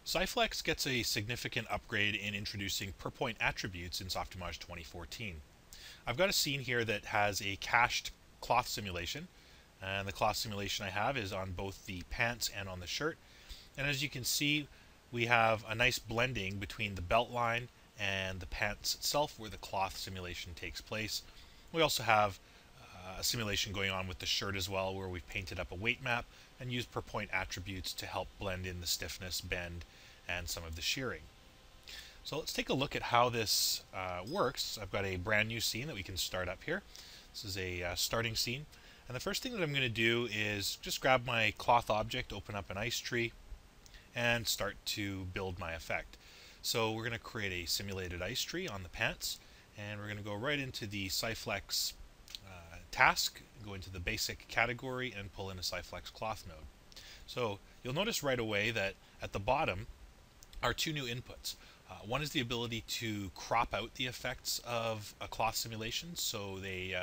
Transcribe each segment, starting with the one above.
Syflex gets a significant upgrade in introducing per point attributes in Softimage 2014. I've got a scene here that has a cached cloth simulation, and the cloth simulation I have is on both the pants and on the shirt. And as you can see, we have a nice blending between the belt line and the pants itself where the cloth simulation takes place. We also have a simulation going on with the shirt as well, where we've painted up a weight map and used per point attributes to help blend in the stiffness, bend, and some of the shearing. So let's take a look at how this works. I've got a brand new scene that we can start up here. This is a starting scene. And the first thing that I'm going to do is just grab my cloth object, open up an ice tree, and start to build my effect. So we're going to create a simulated ice tree on the pants, and we're going to go right into the Syflex task, go into the basic category, and pull in a Syflex cloth node. So you'll notice right away that at the bottom are two new inputs. One is the ability to crop out the effects of a cloth simulation, so they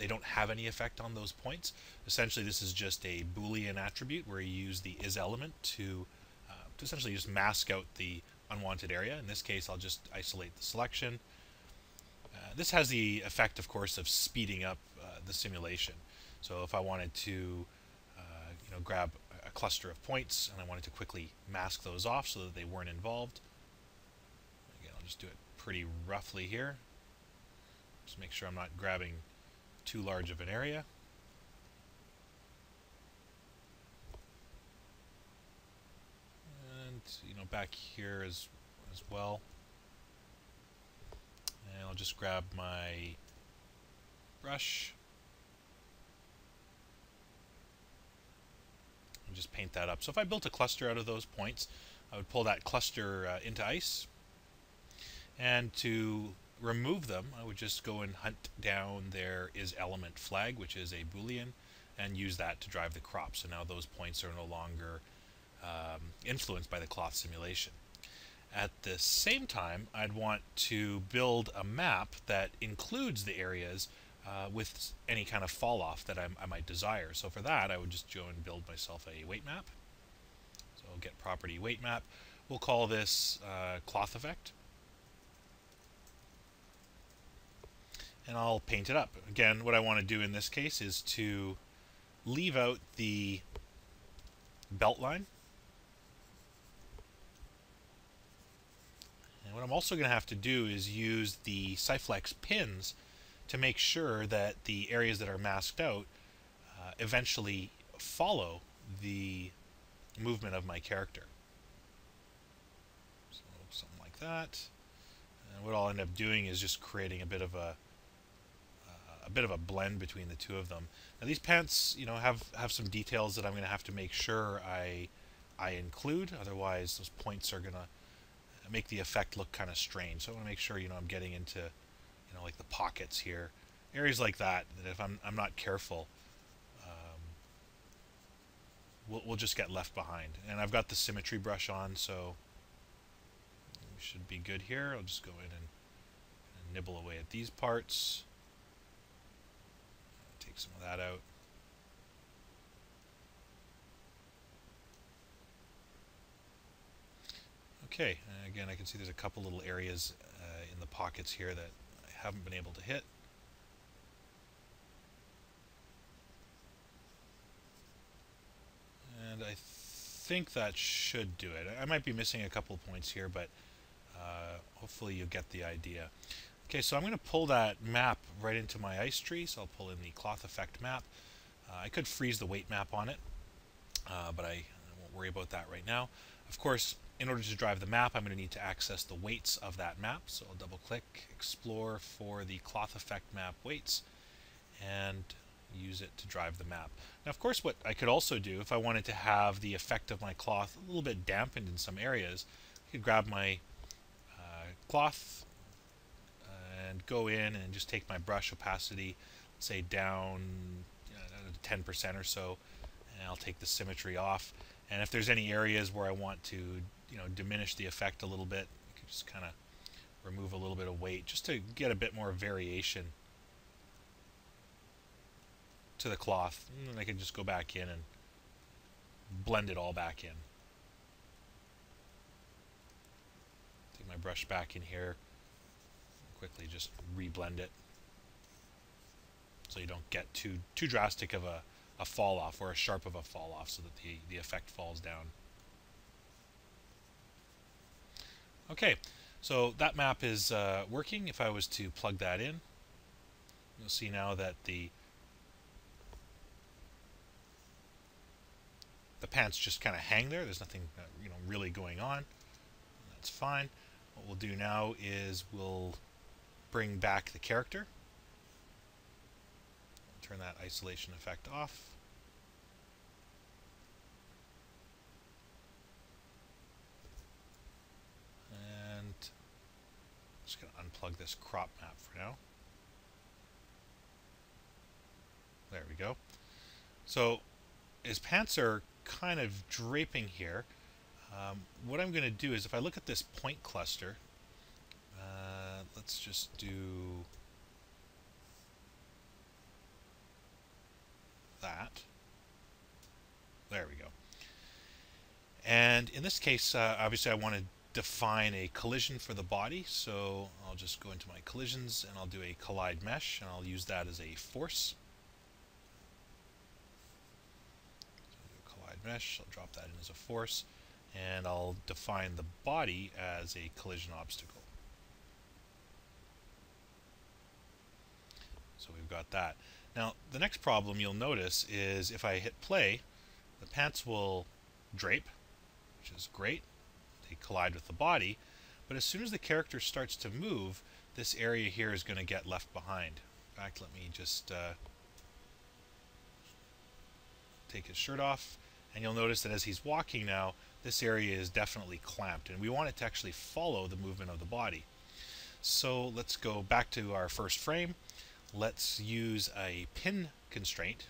don't have any effect on those points. Essentially, this is just a Boolean attribute where you use the is element to essentially just mask out the unwanted area. In this case, I'll just isolate the selection. This has the effect, of course, of speeding up the simulation. So if I wanted to grab a cluster of points and I wanted to quickly mask those off so that they weren't involved, again, I'll just do it pretty roughly here. Just make sure I'm not grabbing too large of an area. And back here as well. And I'll just grab my brush and just paint that up. So if I built a cluster out of those points, I would pull that cluster into ice, and to remove them I would just go and hunt down their isElement flag, which is a Boolean, and use that to drive the crop. So now those points are no longer influenced by the cloth simulation. At the same time, I'd want to build a map that includes the areas with any kind of fall off that I might desire. So for that, I would just go and build myself a weight map. So I'll get property weight map. We'll call this cloth effect. And I'll paint it up. Again, what I want to do in this case is to leave out the belt line. And what I'm also going to have to do is use the Syflex pins to make sure that the areas that are masked out eventually follow the movement of my character. So something like that. And what I'll end up doing is just creating a bit of a blend between the two of them. Now these pants, have some details that I'm going to have to make sure I include. Otherwise, those points are going to make the effect look kind of strange. So I want to make sure I'm getting into like the pockets here, areas like that if I'm not careful, we'll just get left behind. And I've got the symmetry brush on, so we should be good here. I'll just go in and nibble away at these parts. Take some of that out. Okay, and again, I can see there's a couple little areas in the pockets here that I haven't been able to hit. And I think that should do it. I might be missing a couple of points here, but hopefully you get the idea. Okay, so I'm going to pull that map right into my ice tree, so I'll pull in the cloth effect map. I could freeze the weight map on it, but I won't worry about that right now. Of course, in order to drive the map, I'm going to need to access the weights of that map. So I'll double click, explore for the cloth effect map weights, and use it to drive the map. Now, of course, what I could also do if I wanted to have the effect of my cloth a little bit dampened in some areas, I could grab my cloth and go in and just take my brush opacity, say down 10% or so, and I'll take the symmetry off. And if there's any areas where I want to diminish the effect a little bit, I can just kind of remove a little bit of weight just to get a bit more variation to the cloth. And then I can just go back in and blend it all back in. take my brush back in here, quickly just reblend it so you don't get too drastic of a fall off or a sharp of a fall off, so that the effect falls down. Okay, so that map is working. If I was to plug that in, you'll see now that the pants just kind of hang there. There's nothing really going on. That's fine. What we'll do now is we'll bring back the character. Turn that isolation effect off. And I'm just going to unplug this crop map for now. There we go. So his pants are kind of draping here. What I'm going to do is, if I look at this point cluster, let's just do that. There we go. And in this case, obviously I want to define a collision for the body, so I'll just go into my collisions and I'll do a collide mesh, and I'll use that as a force. So collide mesh, I'll drop that in as a force, and I'll define the body as a collision obstacle. So we've got that. Now the next problem you'll notice is if I hit play, the pants will drape, which is great. They collide with the body, but as soon as the character starts to move, this area here is going to get left behind. In fact, let me just take his shirt off, and you'll notice that as he's walking now, this area is definitely clamped, and we want it to actually follow the movement of the body. So let's go back to our first frame. Let's use a pin constraint.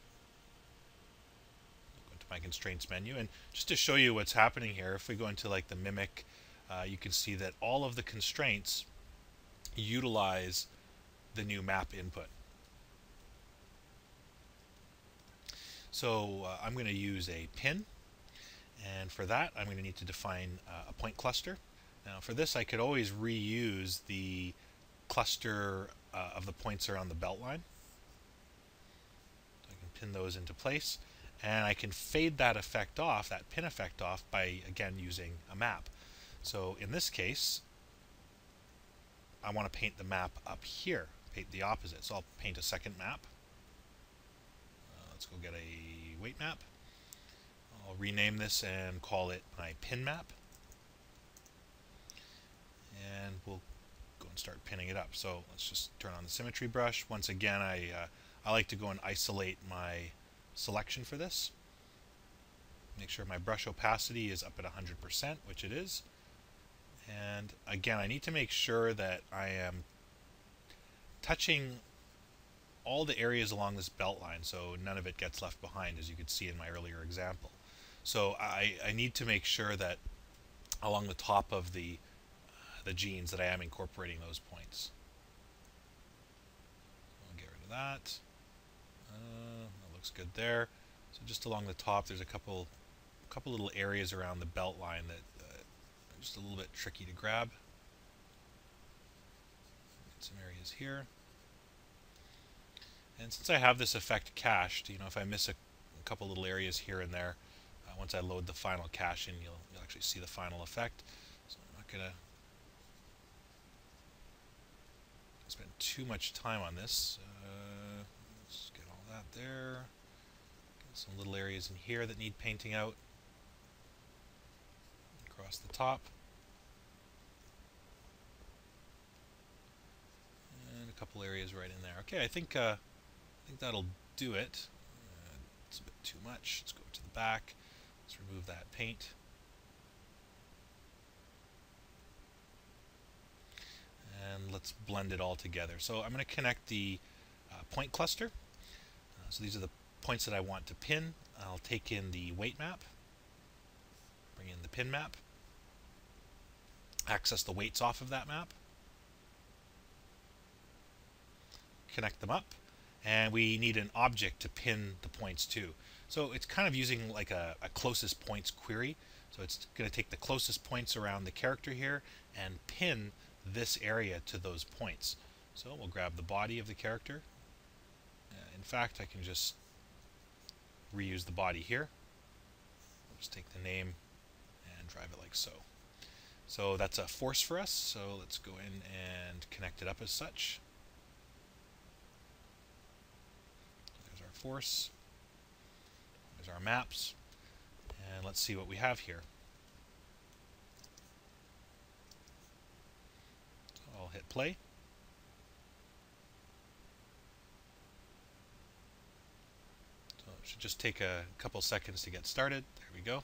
Go into my constraints menu, and just to show you what's happening here, if we go into like the mimic, you can see that all of the constraints utilize the new map input. So I'm going to use a pin, and for that I'm going to need to define a point cluster. Now for this I could always reuse the cluster of the points around the belt line. So I can pin those into place, and I can fade that effect off, that pin effect off, by again using a map. So in this case I want to paint the map up here, paint the opposite. So I'll paint a second map. Let's go get a weight map. I'll rename this and call it my pin map, and we'll go and start pinning it up. So let's just turn on the symmetry brush. Once again, I like to go and isolate my selection for this. Make sure my brush opacity is up at 100%, which it is. And again, I need to make sure that I am touching all the areas along this belt line, so none of it gets left behind, as you could see in my earlier example. So I need to make sure that along the top of the jeans that I am incorporating those points. I'll get rid of that. That looks good there. So just along the top, there's a couple little areas around the belt line that are just a little bit tricky to grab. Get some areas here. And since I have this effect cached, if I miss a couple little areas here and there, once I load the final cache in, you'll actually see the final effect. So I'm not going to spend too much time on this. Let's get all that there. Get some little areas in here that need painting out. Across the top. And a couple areas right in there. Okay, I think that'll do it. It's a bit too much. Let's go to the back. Let's remove that paint. And let's blend it all together. So I'm going to connect the point cluster. So these are the points that I want to pin. I'll take in the weight map, bring in the pin map, access the weights off of that map, connect them up, and we need an object to pin the points to. So it's kind of using like a closest points query. So it's going to take the closest points around the character here and pin this area to those points. So we'll grab the body of the character. In fact, I can just reuse the body here. Just take the name and drive it like so. So that's a force for us, so let's go in and connect it up as such. There's our force, there's our maps, and let's see what we have here. So I'll hit play. So it should just take a couple seconds to get started. There we go.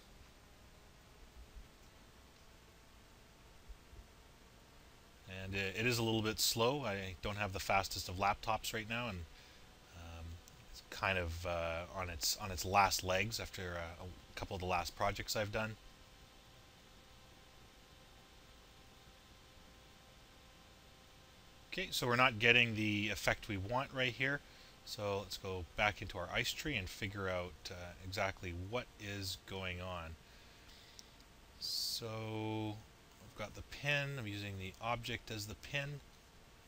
And it is a little bit slow. I don't have the fastest of laptops right now, and it's kind of on its last legs after a couple of the last projects I've done. Okay, so we're not getting the effect we want right here. So let's go back into our ice tree and figure out exactly what is going on. So I've got the pin, I'm using the object as the pin.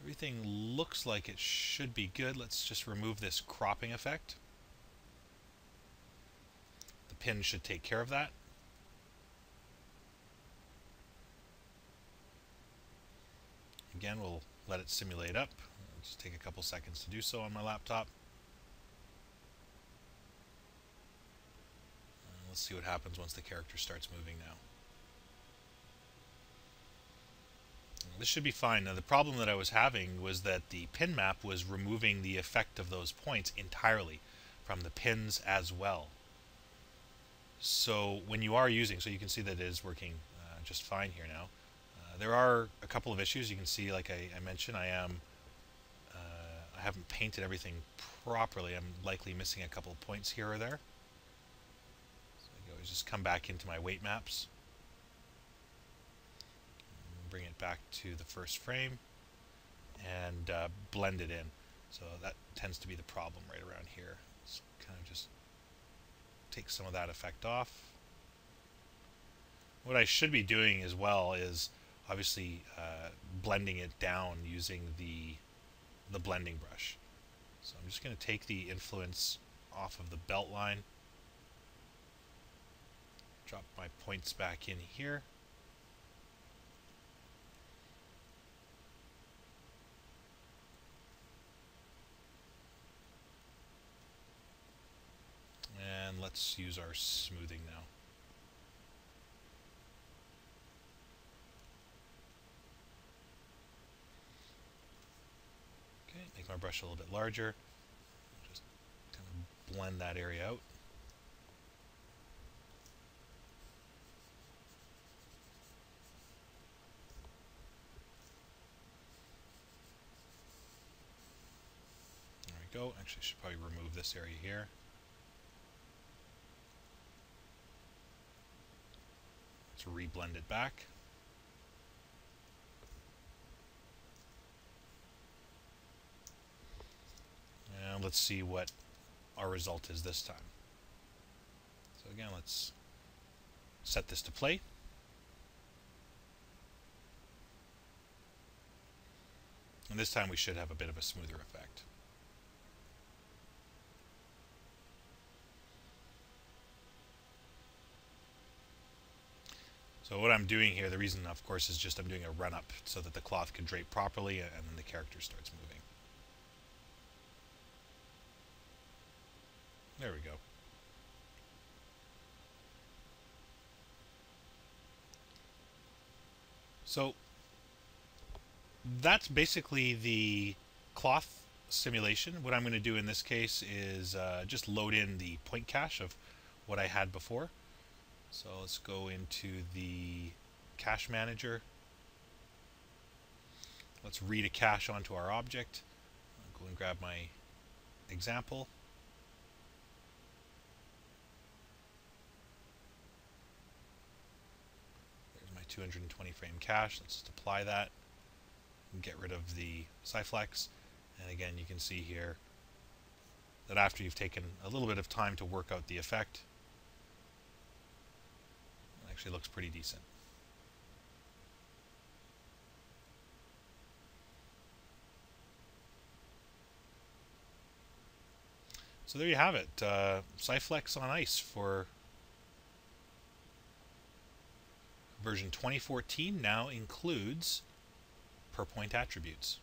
Everything looks like it should be good. Let's just remove this cropping effect. The pin should take care of that. Again, we'll let it simulate up. It'll just take a couple seconds to do so on my laptop. Let's see what happens once the character starts moving now. This should be fine. Now, the problem that I was having was that the pin map was removing the effect of those points entirely from the pins as well. So when you are using, so you can see that it is working just fine here now. There are a couple of issues. You can see, like I mentioned, I haven't painted everything properly. I'm likely missing a couple of points here or there. So I always just come back into my weight maps. Bring it back to the first frame and blend it in. So that tends to be the problem right around here. So kind of just take some of that effect off. What I should be doing as well is obviously blending it down using the blending brush. So I'm just going to take the influence off of the belt line, drop my points back in here. And let's use our smoothing now. Okay, make my brush a little bit larger. Just kind of blend that area out. There we go. Actually, I should probably remove this area here. Let's re-blend it back. And let's see what our result is this time. So again, let's set this to play. And this time we should have a bit of a smoother effect. So what I'm doing here, the reason of course is just I'm doing a run up so that the cloth can drape properly and then the character starts moving. There we go. So that's basically the cloth simulation. What I'm going to do in this case is just load in the point cache of what I had before. So let's go into the cache manager. Let's read a cache onto our object. I'll go and grab my example. There's my 220 frame cache. Let's just apply that and get rid of the Syflex. And again, you can see here that after you've taken a little bit of time to work out the effect, it actually looks pretty decent. So there you have it. Syflex on ice for version 2014 now includes per point attributes.